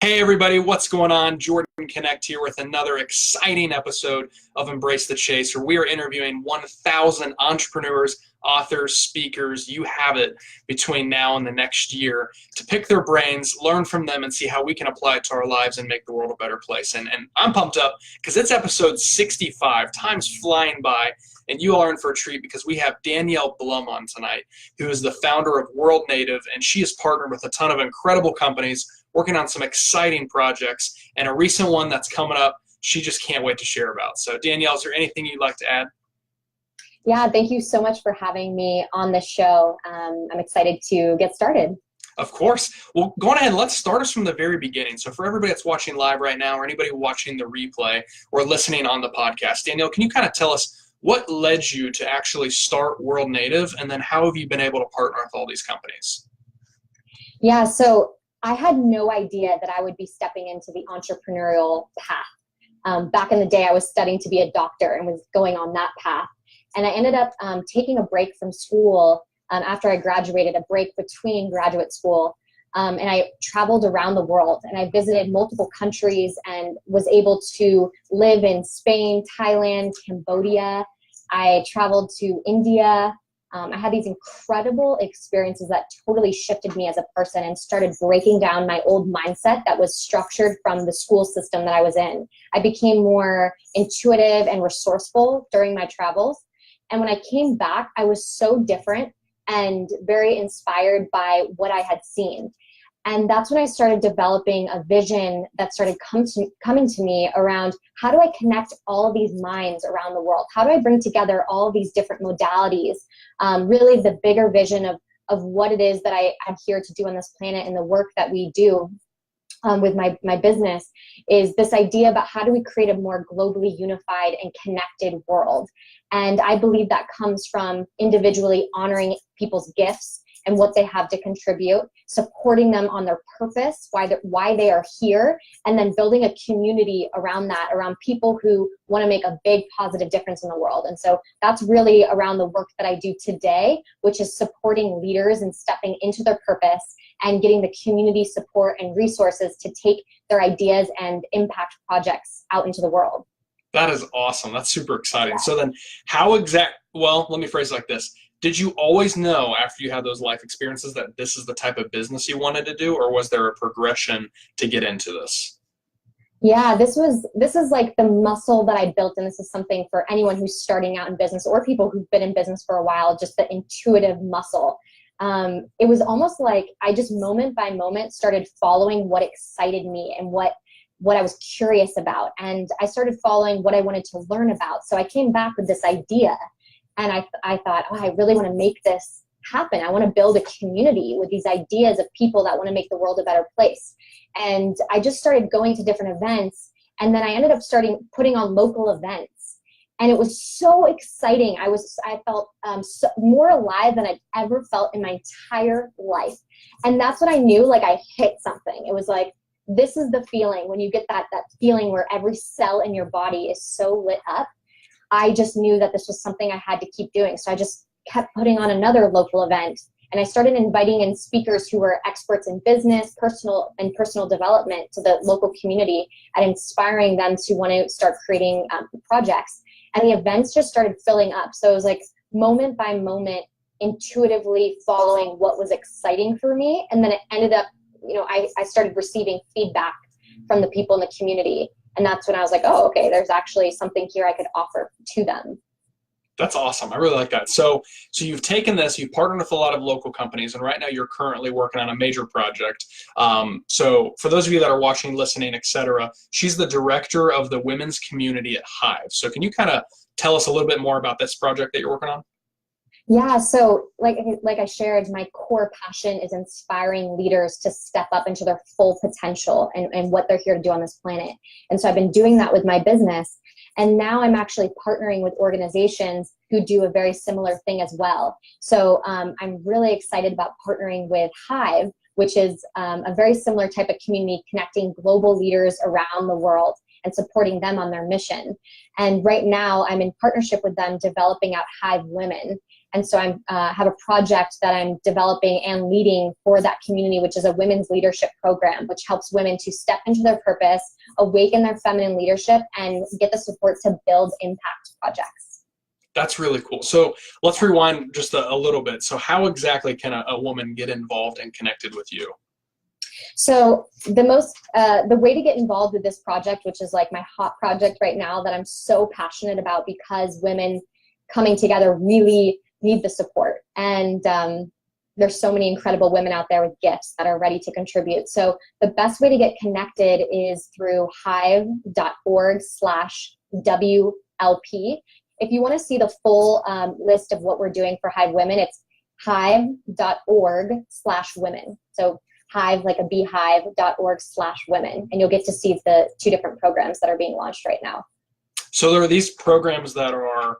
Hey everybody, what's going on? Jordan Connect here with another exciting episode of Embrace the Chase, where we are interviewing 1,000 entrepreneurs, authors, speakers, you have it, between now and the next year to pick their brains, learn from them, and see how we can apply it to our lives and make the world a better place. And I'm pumped up because it's episode 65. Time's flying by, and you all are in for a treat because we have Danielle Blum on tonight, who is the founder of World Native, and she has partnered with a ton of incredible companies working on some exciting projects, and a recent one that's coming up she just can't wait to share about. So Danielle, is there anything you'd like to add? Yeah, thank you so much for having me on the show. I'm excited to get started. Of course. Well, go on ahead. Let's start us from the very beginning. So for everybody that's watching live right now or anybody watching the replay or listening on the podcast, Danielle, can you kind of tell us what led you to actually start World Native, and then how have you been able to partner with all these companies? Yeah, so I had no idea that I would be stepping into the entrepreneurial path. Back in the day, I was studying to be a doctor and was going on that path. And I ended up taking a break from school after I graduated, a break between graduate school. And I traveled around the world, and I visited multiple countries and was able to live in Spain, Thailand, Cambodia. I traveled to India. I had these incredible experiences that totally shifted me as a person and started breaking down my old mindset that was structured from the school system that I was in. I became more intuitive and resourceful during my travels. And when I came back, I was so different and very inspired by what I had seen. And that's when I started developing a vision that started coming to me around, how do I connect all of these minds around the world? How do I bring together all of these different modalities? Really the bigger vision of what it is that I'm here to do on this planet, and the work that we do with my business is this idea about how do we create a more globally unified and connected world. And I believe that comes from individually honoring people's gifts and what they have to contribute, supporting them on their purpose, why they are here, and then building a community around that, around people who want to make a big positive difference in the world. And so that's really around the work that I do today, which is supporting leaders and stepping into their purpose and getting the community support and resources to take their ideas and impact projects out into the world. That is awesome. That's super exciting. Yeah. So then well, let me phrase it like this. Did you always know after you had those life experiences that this is the type of business you wanted to do, or was there a progression to get into this? Yeah, this is like the muscle that I built, and this is something for anyone who's starting out in business or people who've been in business for a while, just the intuitive muscle. It was almost like I just moment by moment started following what excited me and what I was curious about. And I started following what I wanted to learn about. So I came back with this idea. And I thought, oh, I really want to make this happen. I want to build a community with these ideas of people that want to make the world a better place. And I just started going to different events. And then I ended up putting on local events. And it was so exciting. I felt more alive than I'd ever felt in my entire life. And that's when I knew, like, I hit something. It was like, this is the feeling when you get that feeling where every cell in your body is so lit up. I just knew that this was something I had to keep doing. So I just kept putting on another local event, and I started inviting in speakers who were experts in business, personal development to the local community, and inspiring them to want to start creating projects. And the events just started filling up. So it was like moment by moment, intuitively following what was exciting for me. And then it ended up, I started receiving feedback from the people in the community. And that's when I was like, oh, okay, there's actually something here I could offer to them. That's awesome. I really like that. So you've taken this, you've partnered with a lot of local companies, and right now you're currently working on a major project. So for those of you that are watching, listening, etc., she's the director of the women's community at Hive. So can you kind of tell us a little bit more about this project that you're working on? Yeah, so like I shared, my core passion is inspiring leaders to step up into their full potential and what they're here to do on this planet. And so I've been doing that with my business. And now I'm actually partnering with organizations who do a very similar thing as well. So I'm really excited about partnering with Hive, which is a very similar type of community, connecting global leaders around the world and supporting them on their mission. And right now I'm in partnership with them developing out Hive Women. And so I have a project that I'm developing and leading for that community, which is a women's leadership program, which helps women to step into their purpose, awaken their feminine leadership, and get the support to build impact projects. That's really cool. So let's rewind just a little bit. So how exactly can a woman get involved and connected with you? So the way to get involved with this project, which is like my hot project right now that I'm so passionate about, because women coming together really need the support. And there's so many incredible women out there with gifts that are ready to contribute. So the best way to get connected is through hive.org/WLP. If you want to see the full list of what we're doing for Hive Women, it's hive.org/women. So Hive, like a beehive.org/women. And you'll get to see the 2 different programs that are being launched right now. So there are these programs that are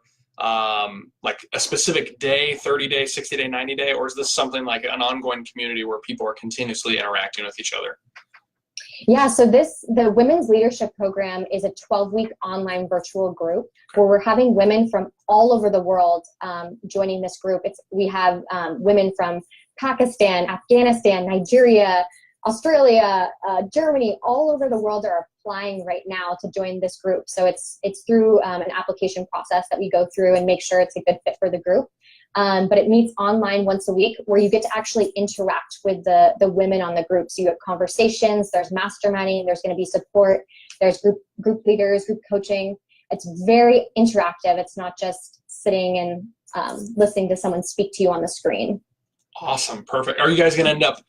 like a specific day, 30-day, 60-day, 90-day, or is this something like an ongoing community where people are continuously interacting with each other? Yeah, so the Women's Leadership Program is a 12-week online virtual group where we're having women from all over the world joining this group. We have women from Pakistan, Afghanistan, Nigeria, Australia, Germany, all over the world are applying right now to join this group. So it's through an application process that we go through and make sure it's a good fit for the group. But it meets online once a week where you get to actually interact with the women on the group. So you have conversations, there's masterminding, there's going to be support, there's group leaders, group coaching. It's very interactive. It's not just sitting and listening to someone speak to you on the screen. Awesome. Perfect. Are you guys going to end up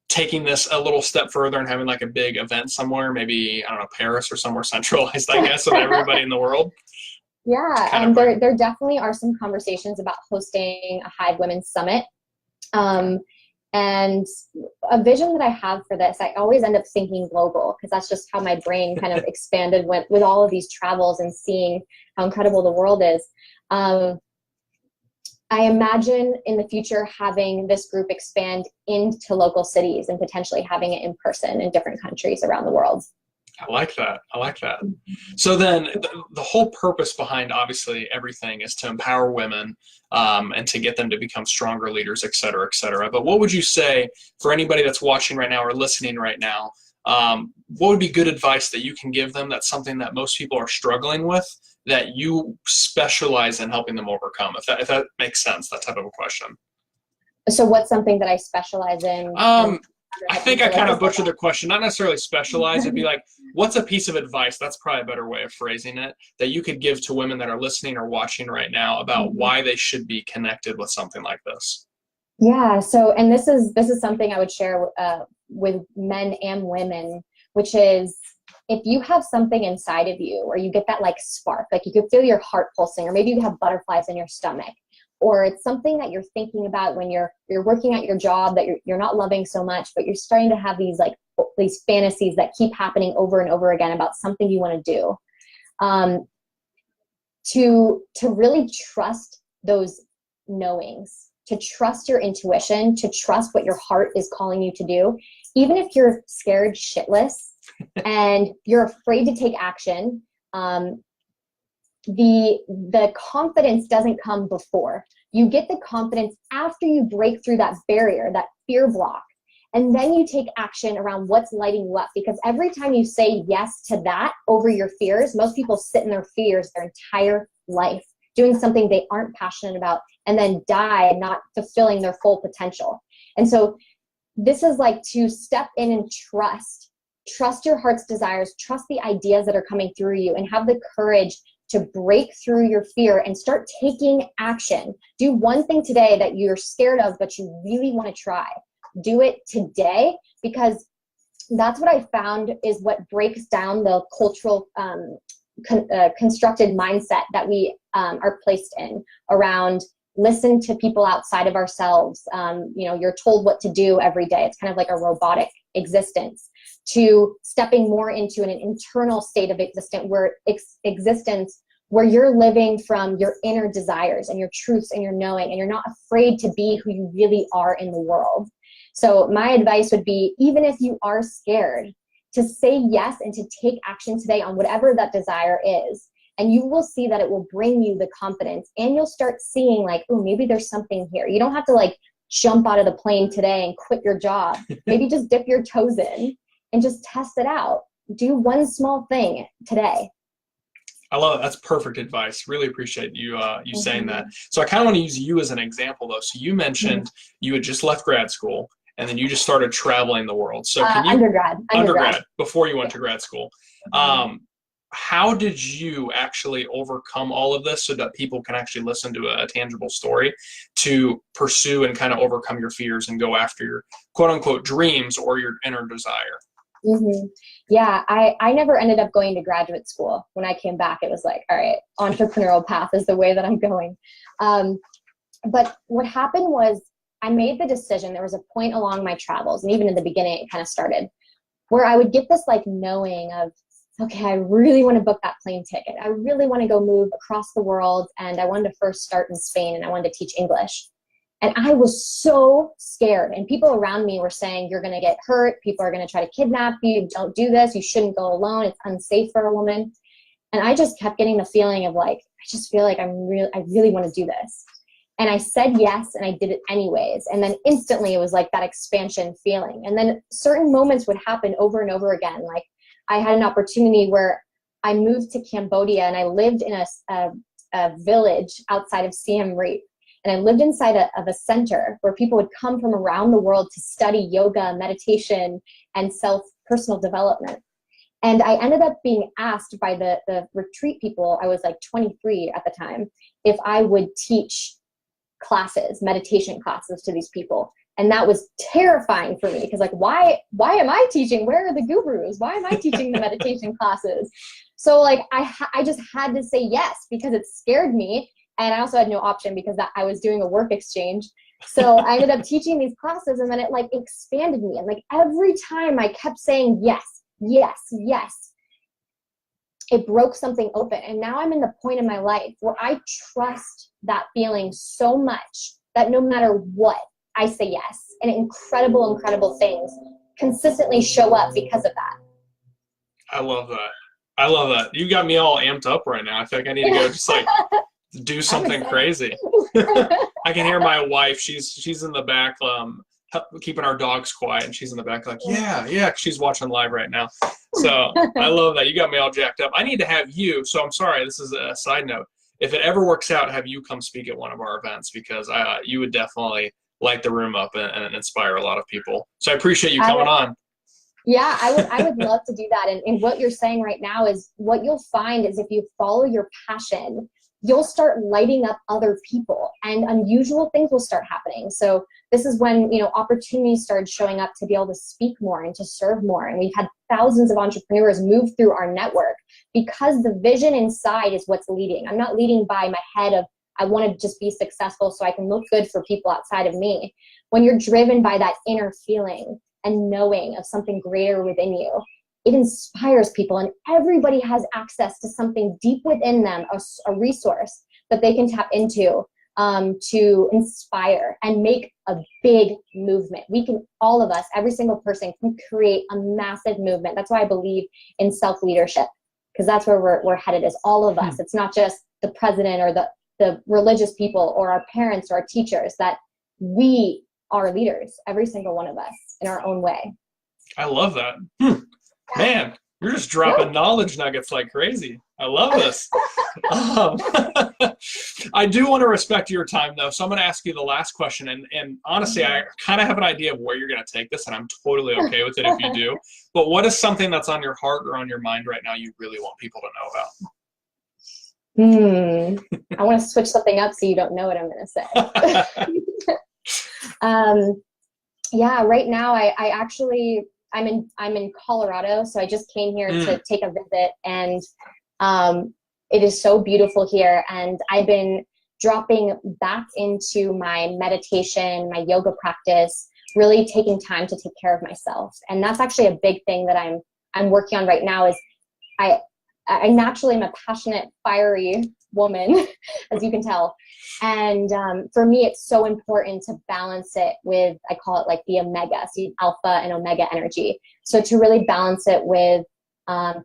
taking this a little step further and having like a big event somewhere, maybe, I don't know, Paris or somewhere centralized, I guess, of everybody in the world? Yeah, and there definitely are some conversations about hosting a Hive Women Summit. And a vision that I have for this, I always end up thinking global, because that's just how my brain kind of expanded with all of these travels and seeing how incredible the world is. I imagine in the future having this group expand into local cities and potentially having it in person in different countries around the world. I like that. I like that. So then the whole purpose behind obviously everything is to empower women and to get them to become stronger leaders, et cetera, et cetera. But what would you say for anybody that's watching right now or listening right now, what would be good advice that you can give them that's something that most people are struggling with that you specialize in helping them overcome, if that makes sense, that type of a question? So what's something that I specialize in? I think I kind of butchered the question. Not necessarily specialize. It'd be like, what's a piece of advice? That's probably a better way of phrasing it, that you could give to women that are listening or watching right now about why they should be connected with something like this. Yeah. So, and this is something I would share with men and women, which is, if you have something inside of you, or you get that like spark, like you could feel your heart pulsing, or maybe you have butterflies in your stomach, or it's something that you're thinking about when you're working at your job that you're not loving so much, but you're starting to have these fantasies that keep happening over and over again about something you want to do. To really trust those knowings, to trust your intuition, to trust what your heart is calling you to do, even if you're scared shitless and you're afraid to take action. The confidence doesn't come before. You get the confidence after you break through that barrier, that fear block, and then you take action around what's lighting you up. Because every time you say yes to that over your fears, most people sit in their fears their entire life, doing something they aren't passionate about, and then die not fulfilling their full potential. And so this is like to step in and trust your heart's desires, trust the ideas that are coming through you, and have the courage to break through your fear and start taking action. Do one thing today that you're scared of, but you really want to try. Do it today, because that's what I found is what breaks down the cultural constructed mindset that we are placed in around listen to people outside of ourselves. You're told what to do every day. It's kind of like a robotic existence, to stepping more into an internal state of existence where you're living from your inner desires and your truths and your knowing, and you're not afraid to be who you really are in the world. So my advice would be, even if you are scared, to say yes and to take action today on whatever that desire is, And you will see that it will bring you the confidence, and you'll start seeing like, oh, maybe there's something here. You don't have to like jump out of the plane today and quit your job. Maybe just dip your toes in and just test it out. Do one small thing today. I love it. That's perfect advice. Really appreciate you saying that. So I kind of want to use you as an example, though. So you mentioned you had just left grad school, and then you just started traveling the world. So can you undergrad before you went to grad school? How did you actually overcome all of this so that people can actually listen to a tangible story to pursue and kind of overcome your fears and go after your quote unquote dreams or your inner desire? Yeah, I never ended up going to graduate school. When I came back, it was like, all right, entrepreneurial path is the way that I'm going. But what happened was I made the decision. There was a point along my travels, and even in the beginning, it kind of started, where I would get this like knowing of, okay, I really want to book that plane ticket. I really want to go move across the world. And I wanted to first start in Spain, and I wanted to teach English. And I was so scared. And people around me were saying, you're going to get hurt. People are going to try to kidnap you. Don't do this. You shouldn't go alone. It's unsafe for a woman. And I just kept getting the feeling of like, I just feel like I really want to do this. And I said yes, and I did it anyways. And then instantly it was like that expansion feeling. And then certain moments would happen over and over again. Like I had an opportunity where I moved to Cambodia, and I lived in a village outside of Siem Reap. And I lived inside of a center where people would come from around the world to study yoga, meditation, and personal development. And I ended up being asked by the retreat people, I was like 23 at the time, if I would teach classes, meditation classes to these people. And that was terrifying for me because like, why am I teaching? Where are the gurus? Why am I teaching the meditation classes? So like, I just had to say yes because it scared me. And I also had no option because I was doing a work exchange. So I ended up teaching these classes, and then it like expanded me. And like every time I kept saying yes, yes, yes, it broke something open. And now I'm in the point in my life where I trust that feeling so much that no matter what, I say yes. And incredible, incredible things consistently show up because of that. I love that. I love that. You got me all amped up right now. I feel like I need to go just like do something crazy. I can hear my wife. She's in the back, keeping our dogs quiet, and she's in the back like, yeah. She's watching live right now. So I love that. You got me all jacked up. I need to have you. So I'm sorry. This is a side note. If it ever works out, have you come speak at one of our events because you would definitely light the room up and inspire a lot of people. So I appreciate you coming on. Yeah, I would love to do that. And what you're saying right now is what you'll find is if you follow your passion, you'll start lighting up other people and unusual things will start happening. So this is when, opportunities started showing up to be able to speak more and to serve more. And we've had thousands of entrepreneurs move through our network because the vision inside is what's leading. I'm not leading by my head of, I want to just be successful so I can look good for people outside of me. When you're driven by that inner feeling and knowing of something greater within you, it inspires people, and everybody has access to something deep within them, a resource that they can tap into to inspire and make a big movement. We can, all of us, every single person can create a massive movement. That's why I believe in self-leadership, because that's where we're headed as all of us. It's not just the president or the religious people or our parents or our teachers, that we are leaders, every single one of us in our own way. I love that. Man, you're just dropping knowledge nuggets like crazy. I love this. I do want to respect your time, though, so I'm going to ask you the last question. And honestly, I kind of have an idea of where you're going to take this, and I'm totally okay with it if you do. But what is something that's on your heart or on your mind right now you really want people to know about? I want to switch something up so you don't know what I'm going to say. Yeah, right now I'm in Colorado, so I just came here to take a visit, and it is so beautiful here. And I've been dropping back into my meditation, my yoga practice, really taking time to take care of myself. And that's actually a big thing that I'm working on right now. Is I naturally am a passionate, fiery woman, as you can tell. And for me, it's so important to balance it with, I call it like the omega, so alpha and omega energy. So to really balance it with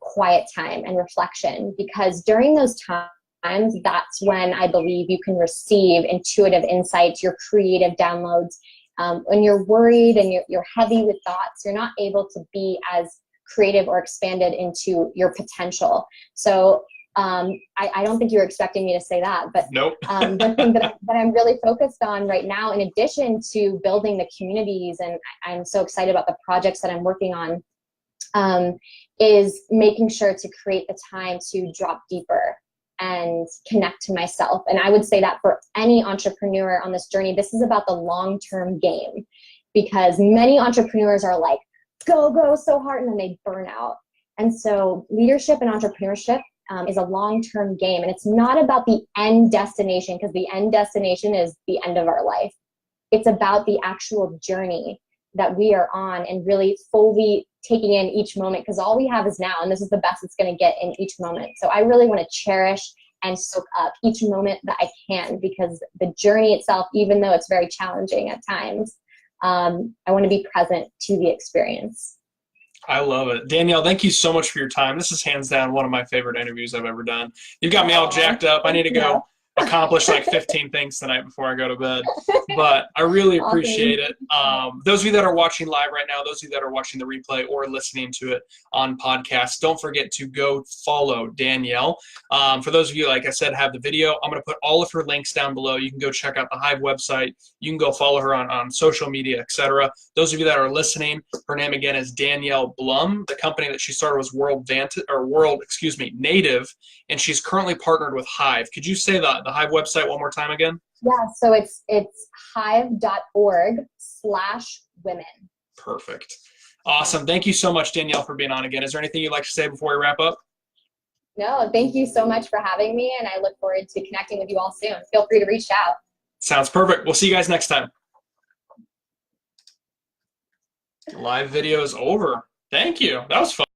quiet time and reflection, because during those times, that's when I believe you can receive intuitive insights, your creative downloads. When you're worried and you're heavy with thoughts, you're not able to be as creative or expanded into your potential. So I don't think you were expecting me to say that, but nope. The thing that I'm really focused on right now, in addition to building the communities, and I'm so excited about the projects that I'm working on, is making sure to create the time to drop deeper and connect to myself. And I would say that for any entrepreneur on this journey, this is about the long-term game, because many entrepreneurs are like, go so hard, and then they burn out. And so leadership and entrepreneurship is a long-term game, and it's not about the end destination, because the end destination is the end of our life. It's about the actual journey that we are on, and really fully taking in each moment, because all we have is now, and this is the best it's going to get in each moment. So I really want to cherish and soak up each moment that I can, because the journey itself, even though it's very challenging at times, I want to be present to the experience. I love it. Danielle, thank you so much for your time. This is hands down one of my favorite interviews I've ever done. You've got me all jacked up. I need to go accomplish like 15 things tonight before I go to bed. But I really appreciate it. Those of you that are watching live right now, those of you that are watching the replay or listening to it on podcast, don't forget to go follow Danielle. For those of you, like I said, have the video, I'm going to put all of her links down below. You can go check out the Hive website. You can go follow her on social media, etc. Those of you that are listening, her name again is Danielle Blum. The company that she started was World Native, and she's currently partnered with Hive. Could you say the Hive website one more time again? Yeah, so it's hive.org/women. Perfect. Awesome. Thank you so much, Danielle, for being on again. Is there anything you'd like to say before we wrap up? No, thank you so much for having me, and I look forward to connecting with you all soon. Feel free to reach out. Sounds perfect. We'll see you guys next time. Live video is over. Thank you. That was fun.